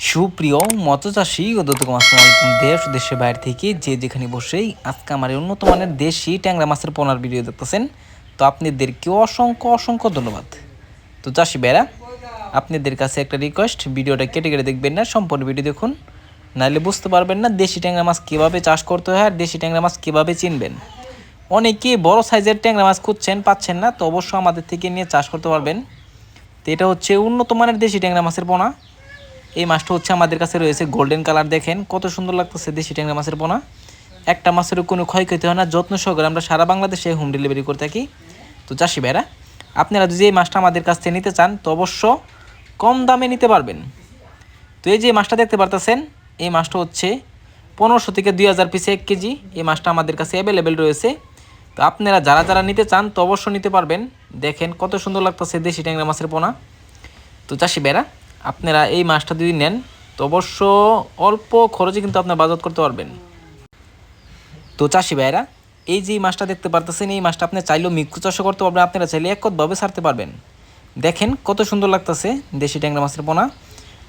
সুপ্রিয় মৎস্যচাষী ও দর্শক আসসালামু আলাইকুম দেশ ও দেশের বাইরে থেকে যে যেখানে বসেই আজকে আমার এই উন্নত মানের দেশি ট্যাংরা মাছের পোনার ভিডিও দেখতেছেন, তো আপনাদেরকে অসংখ্য অসংখ্য ধন্যবাদ। তো চাষি ভাইরা, আপনাদের কাছে একটা রিকোয়েস্ট, ভিডিওটা কেটে কেটে দেখবেন না, সম্পূর্ণ ভিডিও দেখুন, নাহলে বুঝতে পারবেন না দেশি ট্যাংরা মাছ কীভাবে চাষ করতে হয় আর দেশি ট্যাংরা মাছ কীভাবে চিনবেন। অনেকে বড় সাইজের ট্যাংরা মাছ খুঁজছেন, পাচ্ছেন না, তো অবশ্যই আমাদের থেকে নিয়ে চাষ করতে পারবেন। তো এটা হচ্ছে উন্নত মানের দেশি ট্যাংরা মাছের পোনা। এই মাছটা হচ্ছে আমাদের কাছে রয়েছে গোল্ডেন কালার, দেখেন কত সুন্দর লাগতেছে দেশি ট্যাংরা মাছের পোনা। একটা মাছেরও কোনো ক্ষয়ক্ষতি হয় না, যত্ন সহকারে আমরা সারা বাংলাদেশে হোম ডেলিভারি করে থাকি। তো চাষি ভাইরা, আপনারা যদি এই মাছটা আমাদের কাছ থেকে নিতে চান তো অবশ্য কম দামে নিতে পারবেন। তো এই যে মাছটা দেখতে পারতেছেন, এই মাছটা হচ্ছে 1500 থেকে 2000 পিসে 1 কেজি। এই মাছটা আমাদের কাছে অ্যাভেলেবেল রয়েছে। তো আপনারা যারা যারা নিতে চান তো অবশ্যই নিতে পারবেন। দেখেন কত সুন্দর লাগতেছে দেশি ট্যাংরা মাছের পোনা। তো চাষি ভাইরা, আপনারা এই মাছটা যদি নেন তো অবশ্য অল্প খরচে কিন্তু আপনার বাজার করতে পারবেন। তো চাষি ভাইরা, এই যে মাছটা দেখতে পারতেছেন, এই মাছটা আপনি চাইলেও মিক্কু চাষও করতে পারবেন, আপনারা চাইলে এককভাবে ছাড়তে পারবেন। দেখেন কত সুন্দর লাগতেছে দেশি ট্যাংরা মাছের পোনা।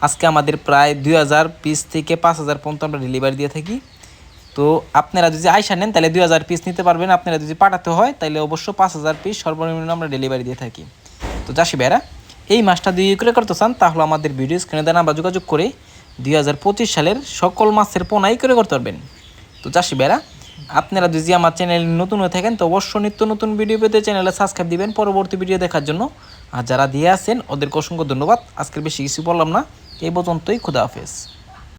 আজকে আমাদের প্রায় 2000 পিস থেকে 5000 পর্যন্ত আমরা ডেলিভারি দিয়ে থাকি। তো আপনারা যদি আইসা নেন তাহলে 2000 পিস নিতে পারবেন। আপনারা যদি পাঠাতে হয় তাহলে অবশ্য 5000 পিস সর্বনিম্ন আমরা ডেলিভারি দিয়ে থাকি। তো চাষি ভাইরা, এই মাছটা যদি ক্রয় করতে চান তাহলে আমাদের ভিডিও স্ক্রিনে দেন বা যোগাযোগ করে 2025 সালের সকল মাছের পোনাই ক্রয় করতে পারবেন। তো চাষি ভাইরা, আপনারা যদি আমার চ্যানেল নতুন হয়ে থাকেন তো অবশ্যই নিত্য নতুন ভিডিও পেতে চ্যানেলে সাবস্ক্রাইব দিবেন পরবর্তী ভিডিও দেখার জন্য। আর যারা দিয়ে আছেন ওদেরকে অসংখ্য ধন্যবাদ। আজকের বেশি কিছু বললাম না, এই পর্যন্তই। খুদা হাফেজ।